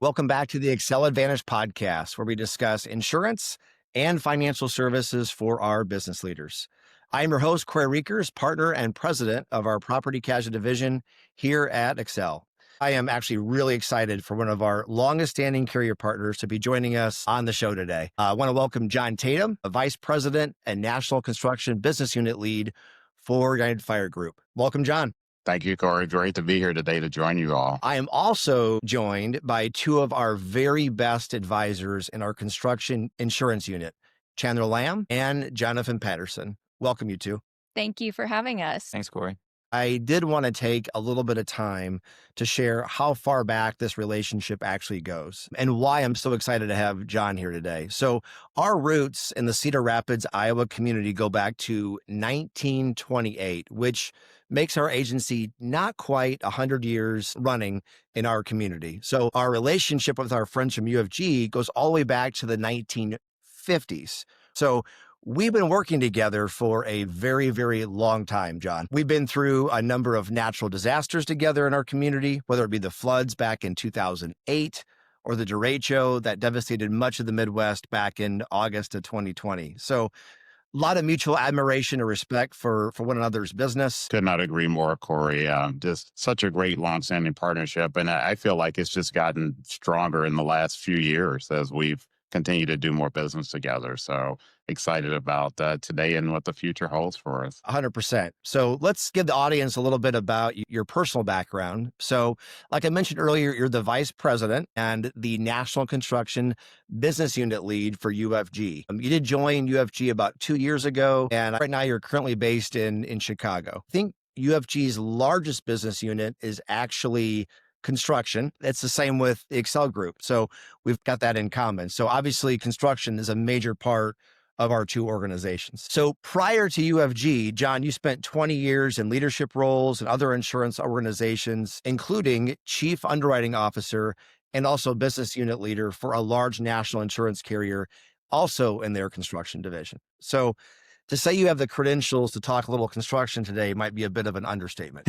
Welcome back to the Accel Advantage podcast, where we discuss insurance and financial services for our business leaders. I am your host, Corey Rekers, partner and president of our property casualty division here at Accel. I am actually really excited for one of our longest standing carrier partners to be joining us on the show today. I want to welcome John Tatum, a vice president and national construction business unit lead for United Fire Group. Welcome, John. Thank you, Corey. Great to be here today to join you all. I am also joined by two of our very best advisors in our construction insurance unit, Chandler Lamm and Jonathan Patterson. Welcome, you two. Thank you for having us. Thanks, Corey. I did want to take a little bit of time to share how far back this relationship actually goes and why I'm so excited to have John here today. So our roots in the Cedar Rapids, Iowa community go back to 1928, which makes our agency not quite 100 years running in our community. So our relationship with our friends from UFG goes all the way back to the 1950s. So we've been working together for a very, very long time, John. We've been through a number of natural disasters together in our community, whether it be the floods back in 2008 or the derecho that devastated much of the Midwest back in August of 2020. So a lot of mutual admiration and respect for one another's business. Could not agree more, Corey. Just such a great longstanding partnership. And I feel like it's just gotten stronger in the last few years as we've continued to do more business together. So excited about today and what the future holds for us. 100%. So let's give the audience a little bit about your personal background. So like I mentioned earlier, you're the vice president and the national construction business unit lead for UFG. You did join UFG about 2 years ago, and right now you're currently based in Chicago. I think UFG's largest business unit is actually construction. It's the same with the Accel Group. So we've got that in common. So obviously construction is a major part of our two organizations. So prior to UFG, John, you spent 20 years in leadership roles in other insurance organizations, including chief underwriting officer and also business unit leader for a large national insurance carrier, also in their construction division. So to say you have the credentials to talk a little construction today might be a bit of an understatement.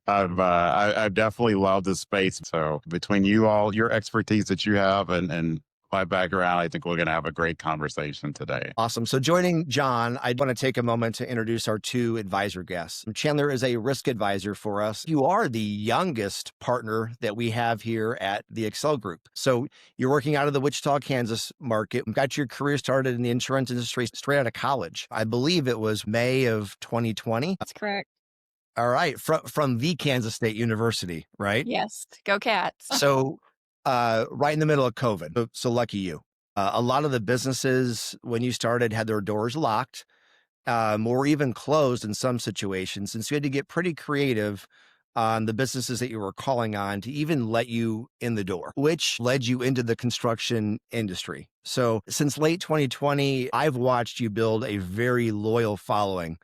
I've definitely loved this space. So between you all, your expertise that you have and my background, I think we're going to have a great conversation today. Awesome. So joining John, I want to take a moment to introduce our two advisor guests. Chandler is a risk advisor for us. You are the youngest partner that we have here at the Accel Group. So you're working out of the Wichita, Kansas market, got your career started in the insurance industry straight out of college. I believe it was May of 2020. That's correct. All right. From the Kansas State University, right? Yes. Go Cats. So right in the middle of COVID. So lucky you. A lot of the businesses when you started had their doors locked or even closed in some situations. And so you had to get pretty creative on the businesses that you were calling on to even let you in the door, which led you into the construction industry. So since late 2020, I've watched you build a very loyal following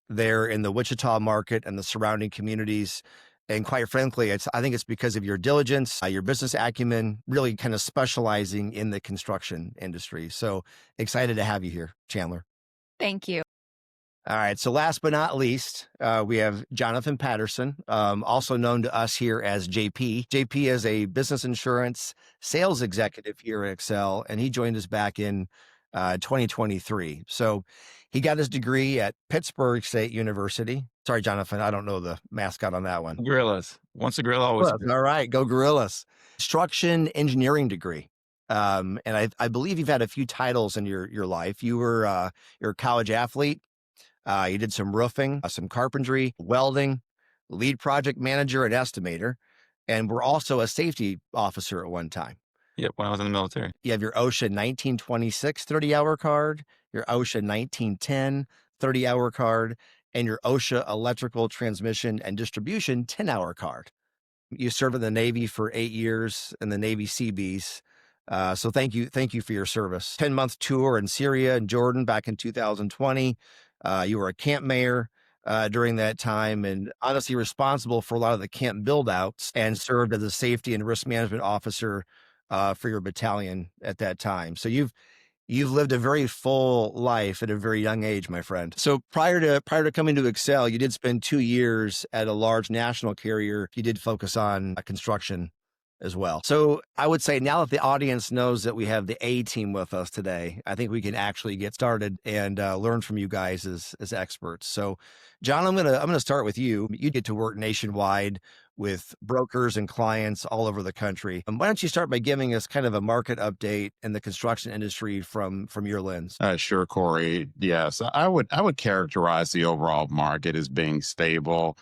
there in the Wichita market and the surrounding communities. And quite frankly, I think it's because of your diligence, your business acumen, really kind of specializing in the construction industry. So excited to have you here, Chandler. Thank you. All right. So last but not least, we have Jonathan Patterson, also known to us here as JP. JP is a business insurance sales executive here at Accel, and he joined us back in 2023. So he got his degree at Pittsburgh State University. Sorry, Jonathan, I don't know the mascot on that one. Gorillas. Once a gorilla, always a gorilla. All right, go Gorillas. Construction engineering degree. And I believe you've had a few titles in your life. You're a college athlete. You did some roofing, some carpentry, welding, lead project manager and estimator, and were also a safety officer at one time. Yep, when I was in the military. You have your OSHA 1926 30-hour card, your OSHA 1910 30-hour card, and your OSHA electrical transmission and distribution 10-hour card. You served in the Navy for 8 years in the Navy Seabees. So thank you for your service. 10-month tour in Syria and Jordan back in 2020. You were a camp mayor during that time and honestly responsible for a lot of the camp build-outs and served as a safety and risk management officer for your battalion at that time. So you've lived a very full life at a very young age, my friend. So prior to coming to Accel, you did spend 2 years at a large national carrier. You did focus on construction as well. So I would say now that the audience knows that we have the A team with us today, I think we can actually get started and learn from you guys as experts. So, John, I'm gonna start with you. You get to work nationwide with brokers and clients all over the country. Why don't you start by giving us kind of a market update in the construction industry from your lens? Sure, Corey. Yes, I would characterize the overall market as being stable.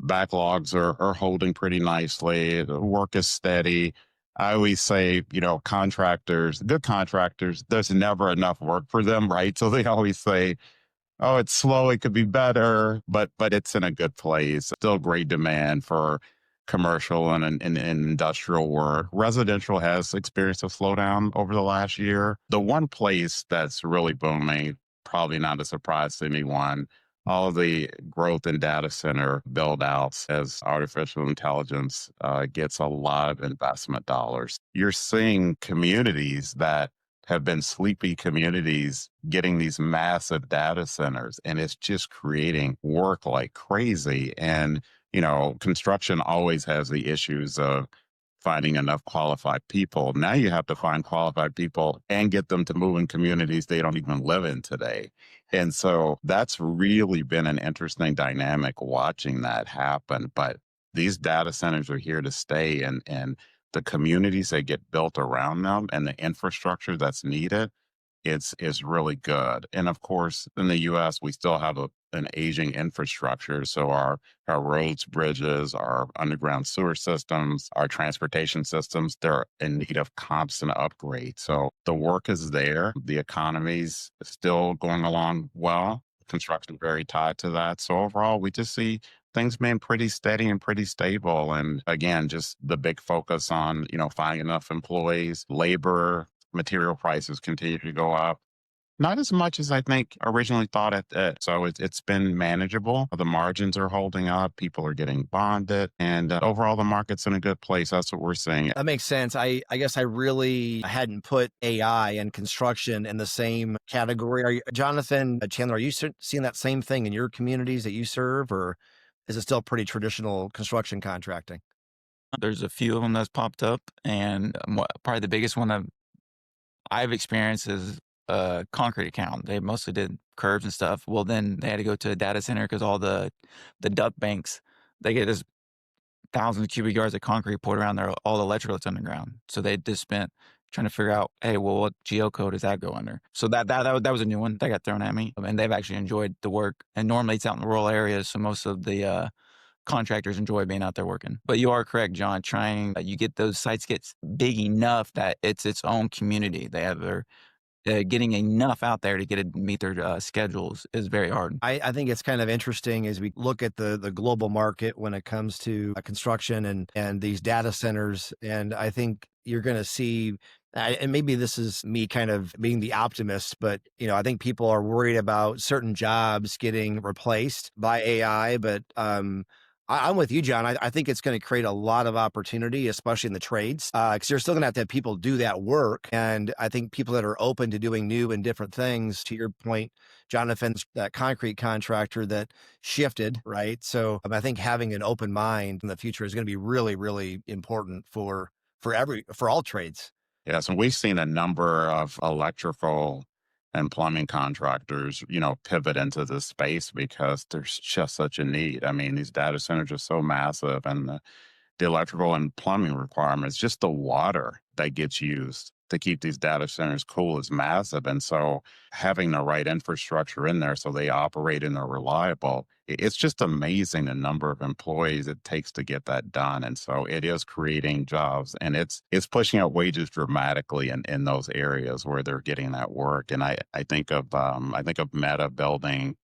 Backlogs are holding pretty nicely. The work is steady. I always say, contractors, good contractors, there's never enough work for them, right? So they always say, oh, it's slow, it could be better, but it's in a good place. Still great demand for commercial and industrial work. Residential has experienced a slowdown over the last year. The one place that's really booming, probably not a surprise to anyone, all of the growth in data center build outs as artificial intelligence gets a lot of investment dollars. You're seeing communities that have been sleepy communities getting these massive data centers, and it's just creating work like crazy. And, construction always has the issues of finding enough qualified people. Now you have to find qualified people and get them to move in communities they don't even live in today. And so that's really been an interesting dynamic watching that happen. But these data centers are here to stay, and the communities that get built around them and the infrastructure that's needed, it's really good. And of course, in the US, we still have an aging infrastructure. So our roads, bridges, our underground sewer systems, our transportation systems, they're in need of constant upgrade. So the work is there. The economy's still going along well. Construction very tied to that. So overall, we just see things being pretty steady and pretty stable. And again, just the big focus on, finding enough employees, labor, material prices continue to go up. Not as much as I think originally thought so it's been manageable. The margins are holding up. People are getting bonded. And overall, the market's in a good place. That's what we're seeing. That makes sense. I guess I really hadn't put AI and construction in the same category. Are you, Jonathan, Chandler, are you seeing that same thing in your communities that you serve, or is it still pretty traditional construction contracting? There's a few of them that's popped up, and probably the biggest one I've experienced is concrete account. They mostly did curbs and stuff. Well, then they had to go to a data center because all the duct banks, they get this thousands of cubic yards of concrete poured around there, all the electrical that's underground. So they just spent trying to figure out, hey, well, what geo code does that go under? So that was a new one that got thrown at me, and they've actually enjoyed the work. And normally it's out in the rural areas, so most of the contractors enjoy being out there working. But you are correct, John. You get those sites get big enough that it's its own community. They have their getting enough out there to get it meet their schedules is very hard. I think it's kind of interesting as we look at the global market when it comes to construction and these data centers. And I think you're going to see, and maybe this is me kind of being the optimist, but I think people are worried about certain jobs getting replaced by AI. But I'm with you, John. I think it's going to create a lot of opportunity, especially in the trades, because you're still going to have people do that work. And I think people that are open to doing new and different things, to your point, Jonathan's that concrete contractor that shifted, right? So I think having an open mind in the future is going to be really, really important for all trades. Yes, and we've seen a number of electrical and plumbing contractors, pivot into this space because there's just such a need. I mean, these data centers are so massive, and the electrical and plumbing requirements, just the water that gets used to keep these data centers cool is massive. And so having the right infrastructure in there so they operate and are reliable, it's just amazing the number of employees it takes to get that done. And so it is creating jobs, and it's pushing up wages dramatically in those areas where they're getting that work. And I think of Meta building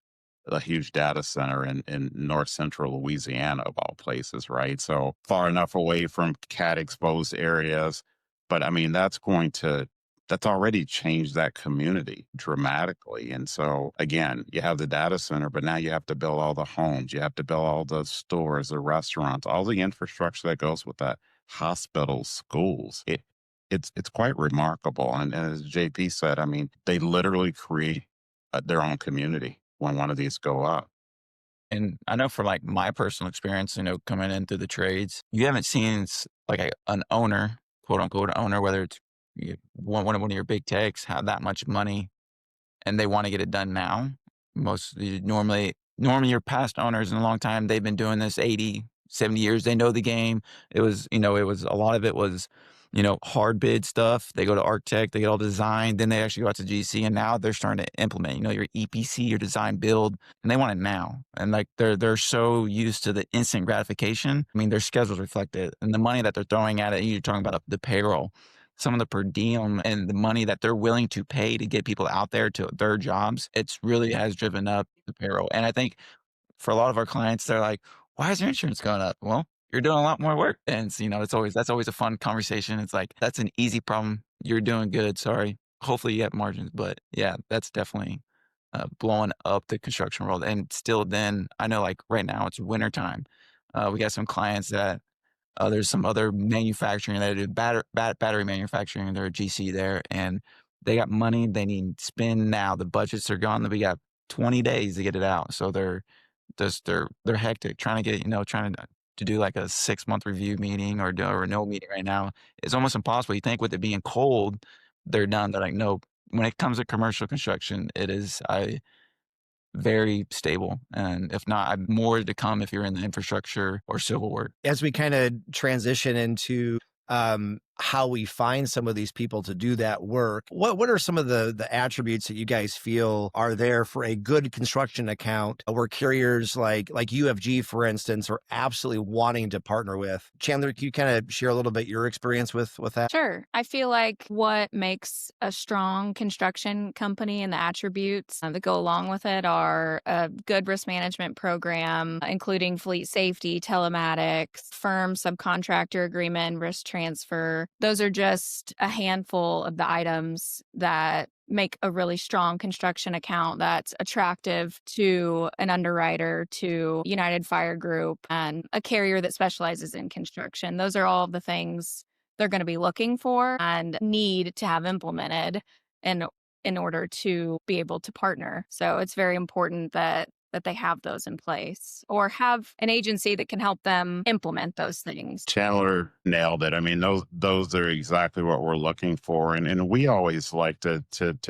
a huge data center in north central Louisiana, of all places, right? So far enough away from cat exposed areas. But I mean, that's already changed that community dramatically. And so again, you have the data center, but now you have to build all the homes, you have to build all the stores, the restaurants, all the infrastructure that goes with that, hospitals, schools. It's quite remarkable. And as JP said, I mean, they literally create their own community when one of these go up. And I know for like my personal experience, coming in through the trades, you haven't seen like an owner, quote unquote owner, whether it's one of your big techs, have that much money and they want to get it done now. Normally your past owners in a long time, they've been doing this 80, 70 years. They know the game. It was a lot of it was, hard bid stuff. They go to architect, they get all designed, then they actually go out to GC, and now they're starting to implement, your EPC, your design build, and they want it now. And like they're so used to the instant gratification. I mean, their schedules reflect it, and the money that they're throwing at it. You're talking about the payroll, some of the per diem and the money that they're willing to pay to get people out there to their jobs. It's really has driven up the payroll. And I think for a lot of our clients, they're like, why is your insurance going up? Well, you're doing a lot more work. And that's always a fun conversation. It's like, that's an easy problem. You're doing good. Sorry. Hopefully you have margins, but yeah, that's definitely blowing up the construction world. And still then I know like right now it's wintertime. We got some clients that there's some other manufacturing that do battery manufacturing. They're a GC there, and they got money they need to spend now. The budgets are gone. We got 20 days to get it out. So they're hectic trying to get, trying to do like a 6-month review meeting or do a renewal meeting right now. It's almost impossible. You think with it being cold, they're done. They're like, no, when it comes to commercial construction, it is very stable. And if not, more to come if you're in the infrastructure or civil work. As we kind of transition into how we find some of these people to do that work, what are some of the attributes that you guys feel are there for a good construction account where carriers like UFG, for instance, are absolutely wanting to partner with? Chandler, can you kind of share a little bit your experience with that? Sure. I feel like what makes a strong construction company and the attributes that go along with it are a good risk management program, including fleet safety, telematics, firm subcontractor agreement, risk transfer. Those are just a handful of the items that make a really strong construction account that's attractive to an underwriter, to United Fire Group, and a carrier that specializes in construction. Those are all the things they're going to be looking for and need to have implemented in order to be able to partner. So it's very important that they have those in place or have an agency that can help them implement those things. Chandler nailed it. I mean, those are exactly what we're looking for. And we always like to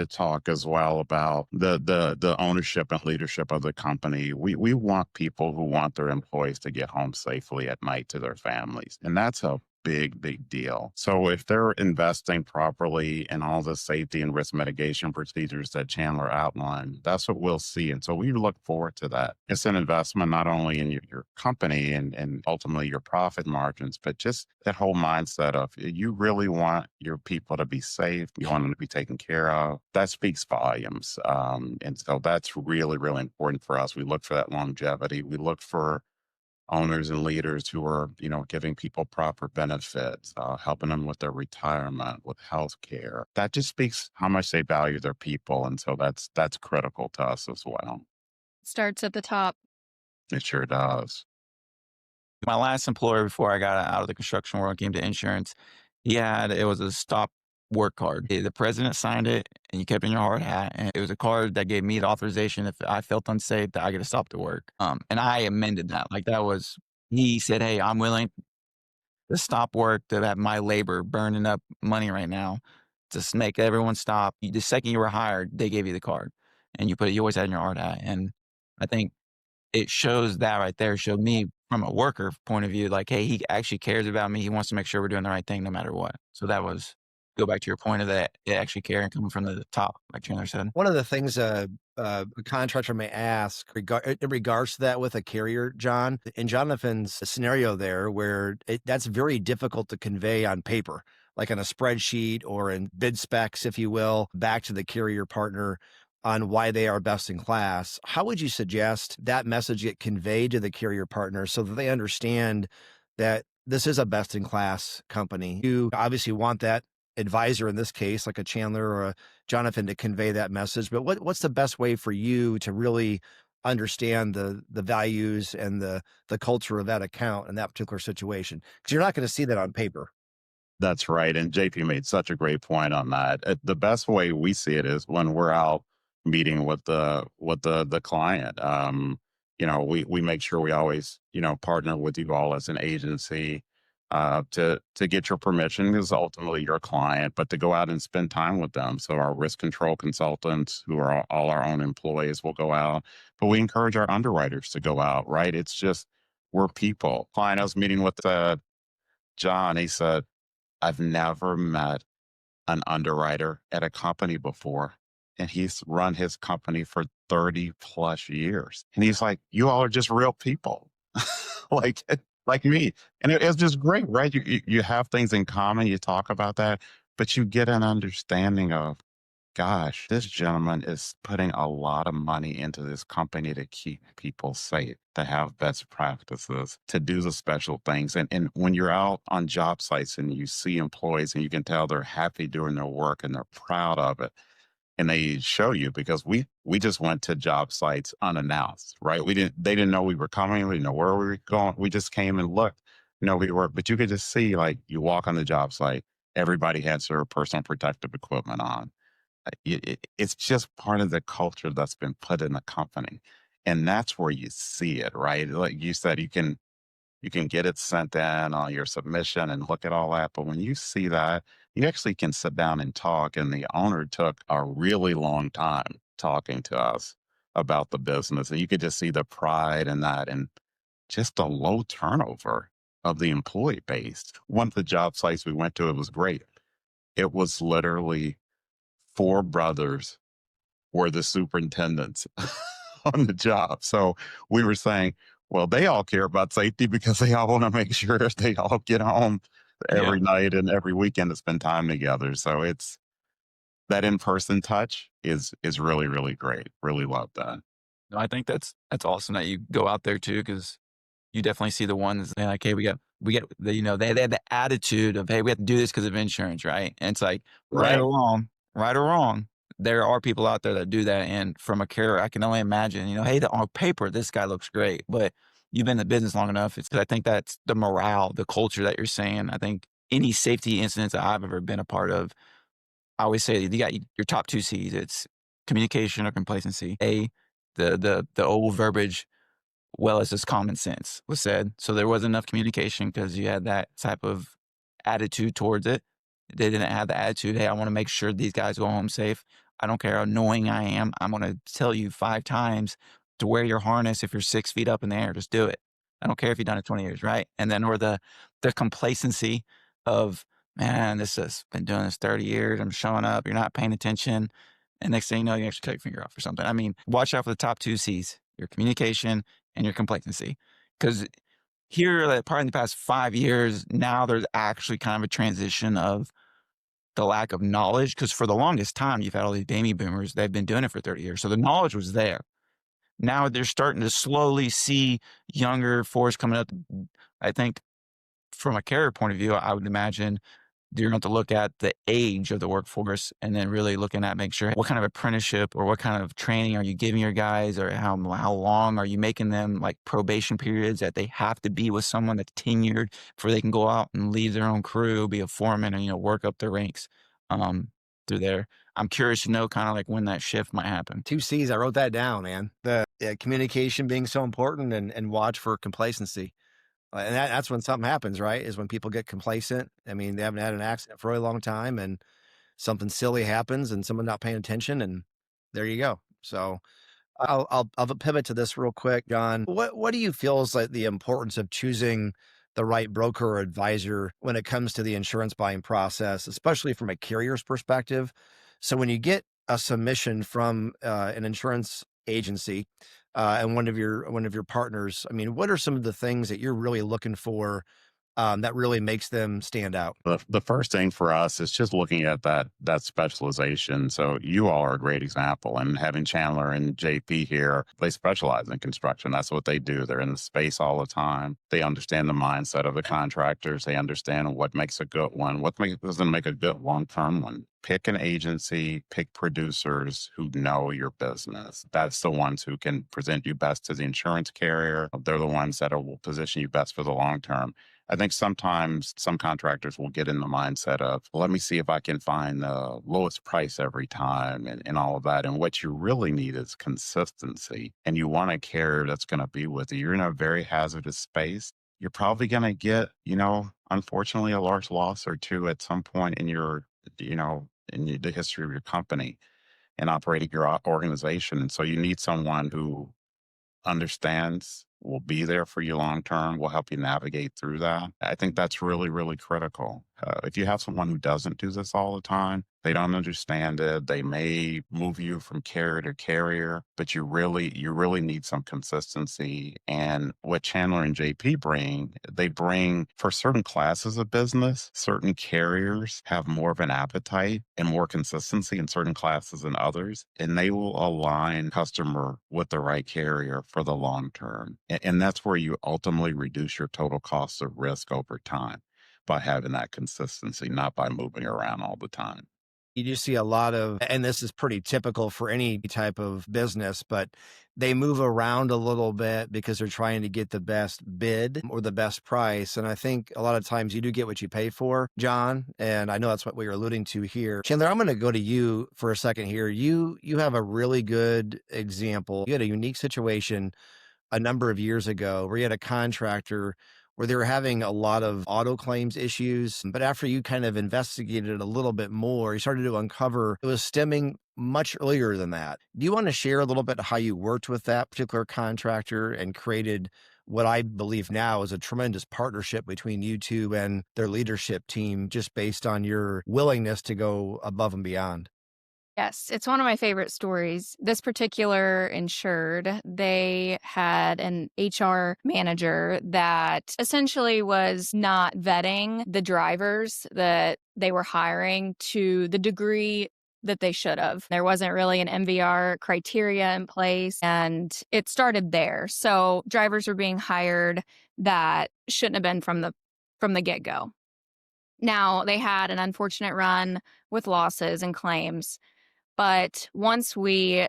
talk as well about the ownership and leadership of the company. We want people who want their employees to get home safely at night to their families. And that's a big deal. So if they're investing properly in all the safety and risk mitigation procedures that Chandler outlined, that's what we'll see. And so we look forward to that. It's an investment not only in your company and ultimately your profit margins, but just that whole mindset of you really want your people to be safe. You want them to be taken care of. That speaks volumes. And so that's really important for us. We look for that longevity. We look for owners and leaders who are, giving people proper benefits, helping them with their retirement, with health care. That just speaks how much they value their people. And so that's critical to us as well. Starts at the top. It sure does. My last employer before I got out of the construction world came to insurance. It was a stop work card. The president signed it and you kept it in your hard hat. And it was a card that gave me the authorization if I felt unsafe that I get to stop to work. And I amended that. He said, hey, I'm willing to stop work to have my labor burning up money right now to make everyone stop. The second you were hired, they gave you the card and you always had it in your hard hat. And I think it shows that right there, showed me from a worker point of view, like, hey, he actually cares about me. He wants to make sure we're doing the right thing no matter what. So that was, go back to your point of that, it actually caring coming from the top, like Chandler said. One of the things a contractor may ask in regards to that with a carrier, John, in Jonathan's scenario there, where that's very difficult to convey on paper, like on a spreadsheet or in bid specs, if you will, back to the carrier partner on why they are best in class. How would you suggest that message get conveyed to the carrier partner so that they understand that this is a best in class company? You obviously want that advisor in this case, like a Chandler or a Jonathan, to convey that message. But what's the best way for you to really understand the values and the culture of that account in that particular situation? Because you're not going to see that on paper. That's right. And JP made such a great point on that. The best way we see it is when we're out meeting with the client. we make sure we always, partner with you all as an agency to get your permission, because ultimately you're a client, but to go out and spend time with them. So our risk control consultants, who are all our own employees, will go out, but we encourage our underwriters to go out, right? It's just, we're people. Client I was meeting with John, he said, I've never met an underwriter at a company before. And he's run his company for 30 plus years. And he's like, you all are just real people. like like me. And it's just great, right? You have things in common, you talk about that, but you get an understanding of, gosh, this gentleman is putting a lot of money into this company to keep people safe, to have best practices, to do the special things. And when you're out on job sites and you see employees and you can tell they're happy doing their work and they're proud of it, and they show you, because we just went to job sites unannounced, right? They didn't know we were coming. We didn't know where we were going. We just came and looked. But you could just see, like, you walk on the job site, everybody has their personal protective equipment on. It's just part of the culture that's been put in the company. And that's where you see it, right? Like you said, you can get it sent in on your submission and look at all that. But when you see that, you actually can sit down and talk. And the owner took a really long time talking to us about the business. And you could just see the pride in that, and just the low turnover of the employee base. One of the job sites we went to, it was great. It was literally 4 brothers were the superintendents on the job. So we were saying, well, they all care about safety because they all want to make sure they all get home every night and every weekend to spend time together. So it's that in-person touch is really, really great. Really love that. No, I think that's awesome that you go out there too, because you definitely see the ones they're like, hey, we get the, they had the attitude of, hey, we have to do this because of insurance, right? And it's like, right or wrong, there are people out there that do that. And from a carrier, I can only imagine, hey, on paper, this guy looks great, but you've been in the business long enough. I think that's the morale, the culture that you're saying. I think any safety incidents that I've ever been a part of, I always say you got your top 2 C's. It's communication or complacency. The old verbiage, well, it's just common sense, was said. So there wasn't enough communication because you had that type of attitude towards it. They didn't have the attitude, hey, I want to make sure these guys go home safe. I don't care how annoying I am. I'm going to tell you 5 times to wear your harness. If you're 6 feet up in the air, just do it. I don't care if you've done it 20 years, right? And then, or the complacency of, man, this has been doing this 30 years. I'm showing up. You're not paying attention. And next thing you know, you actually cut your finger off or something. I mean, watch out for the top 2 C's, your communication and your complacency. Because here, probably in the past 5 years, now there's actually kind of a transition of the lack of knowledge. Because for the longest time, you've had all these baby boomers, they've been doing it for 30 years. So the knowledge was there. Now they're starting to slowly see younger force coming up. I think from a carrier point of view, I would imagine you're going to have to look at the age of the workforce and then really looking at make sure what kind of apprenticeship or what kind of training are you giving your guys, or how long are you making them, like probation periods that they have to be with someone that's tenured before they can go out and lead their own crew, be a foreman, and work up their ranks through there. I'm curious to know kind of like when that shift might happen. 2 C's, I wrote that down, man. The communication being so important, and watch for complacency. And that's when something happens, right? Is when people get complacent. I mean, they haven't had an accident for a really long time, and something silly happens, and someone not paying attention, and there you go. So I'll pivot to this real quick, John. What do you feel is like the importance of choosing the right broker or advisor when it comes to the insurance buying process, especially from a carrier's perspective? So when you get a submission from an insurance agency, and one of your partners, I mean, what are some of the things that you're really looking for that really makes them stand out? The first thing for us is just looking at that specialization. So you all are a great example, and having Chandler and JP here, they specialize in construction. That's what they do. They're in the space all the time. They understand the mindset of the contractors. They understand what makes a good one, doesn't make a good long-term one. Pick an agency, pick producers who know your business. That's the ones who can present you best to the insurance carrier. They're the ones that will position you best for the long term. I think sometimes some contractors will get in the mindset of, well, let me see if I can find the lowest price every time and all of that. And what you really need is consistency. And you want a carrier that's going to be with you. You're in a very hazardous space. You're probably going to get, unfortunately, a large loss or two at some point in your, the history of your company and operating your organization. And so you need someone who understands, will be there for you long term, will help you navigate through that. I think that's really, really critical. If you have someone who doesn't do this all the time, they don't understand it. They may move you from carrier to carrier, but you really need some consistency. And what Chandler and JP bring, they bring for certain classes of business, certain carriers have more of an appetite and more consistency in certain classes than others, and they will align customer with the right carrier for the long term. And that's where you ultimately reduce your total cost of risk over time by having that consistency, not by moving around all the time. You do see a lot of, and this is pretty typical for any type of business, but they move around a little bit because they're trying to get the best bid or the best price. And I think a lot of times you do get what you pay for, John. And I know that's what we are alluding to here. Chandler, I'm going to go to you for a second here. You have a really good example. You had a unique situation a number of years ago where you had a contractor where they were having a lot of auto claims issues. But after you kind of investigated it a little bit more, you started to uncover it was stemming much earlier than that. Do you want to share a little bit how you worked with that particular contractor and created what I believe now is a tremendous partnership between you two and their leadership team, just based on your willingness to go above and beyond? Yes, it's one of my favorite stories. This particular insured, they had an HR manager that essentially was not vetting the drivers that they were hiring to the degree that they should have. There wasn't really an MVR criteria in place, and it started there. So drivers were being hired that shouldn't have been from the get-go. Now, they had an unfortunate run with losses and claims. But once we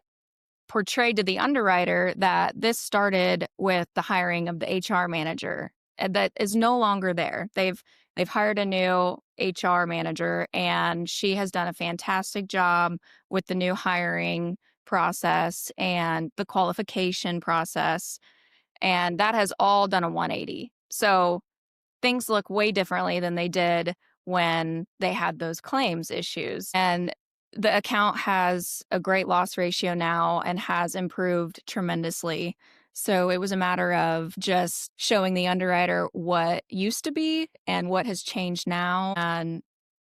portrayed to the underwriter that this started with the hiring of the HR manager, and that is no longer there. They've hired a new HR manager, and she has done a fantastic job with the new hiring process and the qualification process. And that has all done a 180. So things look way differently than they did when they had those claims issues. And the account has a great loss ratio now and has improved tremendously. So it was a matter of just showing the underwriter what used to be and what has changed now. And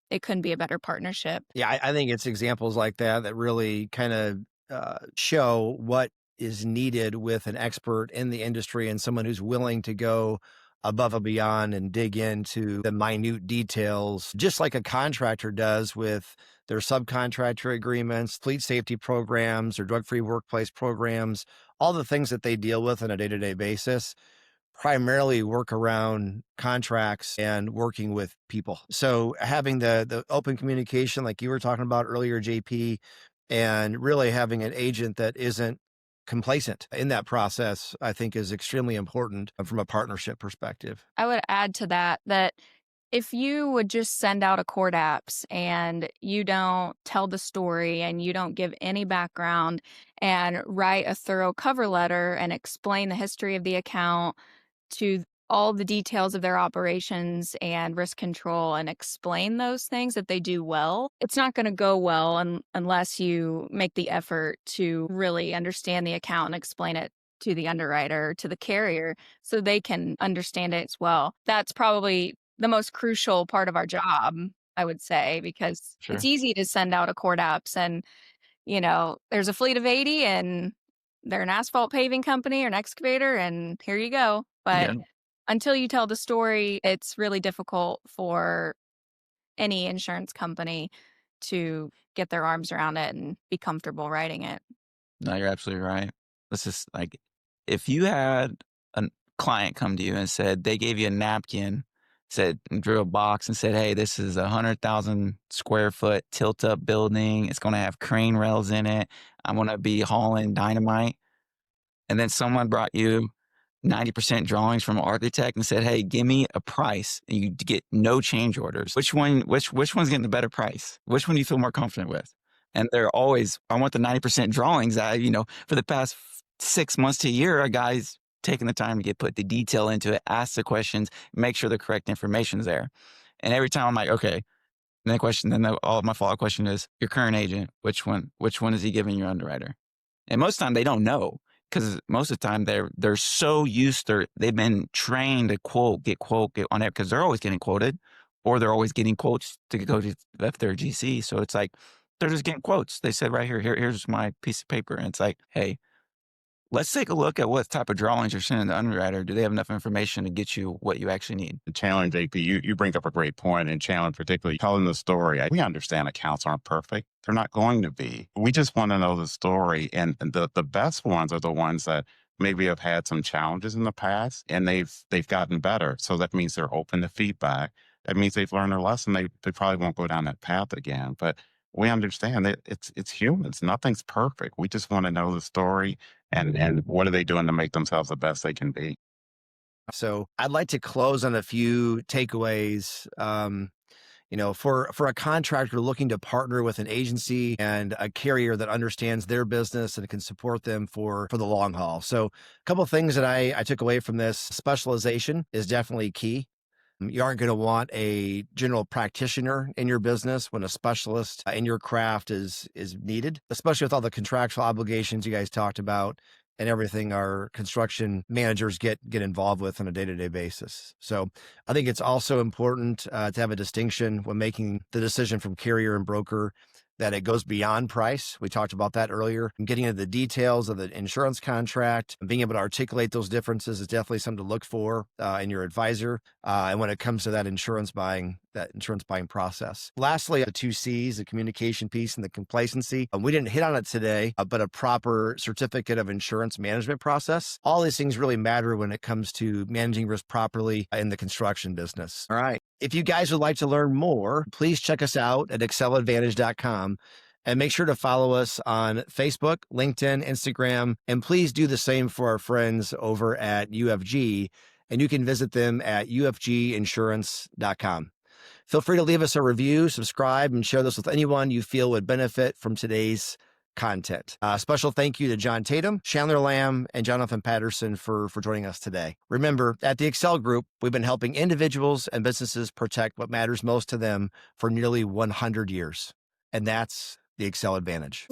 it couldn't be a better partnership. Yeah, I think it's examples like that that really kind of show what is needed with an expert in the industry and someone who's willing to go above and beyond and dig into the minute details, just like a contractor does with their subcontractor agreements, fleet safety programs, or drug-free workplace programs, all the things that they deal with on a day-to-day basis primarily work around contracts and working with people. So having the open communication like you were talking about earlier, JP, and really having an agent that isn't complacent in that process, I think is extremely important from a partnership perspective. I would add to that if you would just send out a court apps and you don't tell the story and you don't give any background and write a thorough cover letter and explain the history of the account to all the details of their operations and risk control and explain those things that they do well, it's not going to go well unless you make the effort to really understand the account and explain it to the underwriter, to the carrier, so they can understand it as well. That's probably the most crucial part of our job, I would say, because Sure. it's easy to send out a court apps and, there's a fleet of 80 and they're an asphalt paving company or an excavator and here you go. But Yeah. until you tell the story, it's really difficult for any insurance company to get their arms around it and be comfortable writing it. No, you're absolutely right. Let's just if you had a client come to you and said they gave you a napkin, drew a box and said, hey, this is 100,000 square foot tilt up building. It's going to have crane rails in it. I'm going to be hauling dynamite. And then someone brought you 90% drawings from an architect and said, hey, give me a price, and you get no change orders. Which one's getting the better price? Which one do you feel more confident with? And they're always, I want the 90% drawings. For the past 6 months to a year, a guy's taking the time to put the detail into it, ask the questions, make sure the correct information is there. And every time I'm like, okay. And all my follow-up question is, your current agent, which one is he giving your underwriter? And most of the time they don't know, because most of the time they're so used to, they've been trained to get on it, because they're always getting quoted, or they're always getting quotes to go to their GC. So it's like, they're just getting quotes. They said right here's my piece of paper. And it's like, hey, let's take a look at what type of drawings you're sending the underwriter. Do they have enough information to get you what you actually need? Chandler and JP, you bring up a great point, and Chandler particularly telling the story. We understand accounts aren't perfect. They're not going to be. We just want to know the story. And the best ones are the ones that maybe have had some challenges in the past and they've gotten better. So that means they're open to feedback. That means they've learned their lesson. They probably won't go down that path again. But we understand that it's humans. Nothing's perfect. We just want to know the story and what are they doing to make themselves the best they can be. So I'd like to close on a few takeaways. For a contractor looking to partner with an agency and a carrier that understands their business and can support them for the long haul. So a couple of things that I took away from this: specialization is definitely key. You aren't going to want a general practitioner in your business when a specialist in your craft is needed, especially with all the contractual obligations you guys talked about and everything our construction managers get involved with on a day-to-day basis. So I think it's also important to have a distinction when making the decision from carrier and broker, that it goes beyond price. We talked about that earlier. And getting into the details of the insurance contract and being able to articulate those differences is definitely something to look for in your advisor. And when it comes to that insurance buying process. Lastly, the 2 C's, the communication piece and the complacency. We didn't hit on it today, but a proper certificate of insurance management process. All these things really matter when it comes to managing risk properly in the construction business. All right. If you guys would like to learn more, please check us out at AccelAdvantage.com and make sure to follow us on Facebook, LinkedIn, Instagram, and please do the same for our friends over at UFG, and you can visit them at UFGinsurance.com. Feel free to leave us a review, subscribe, and share this with anyone you feel would benefit from today's content. Special thank you to John Tatum, Chandler, Lamm, and Jonathan Patterson for joining us today. Remember, at the Accel Group, we've been helping individuals and businesses protect what matters most to them for nearly 100 years. And that's the Accel Advantage.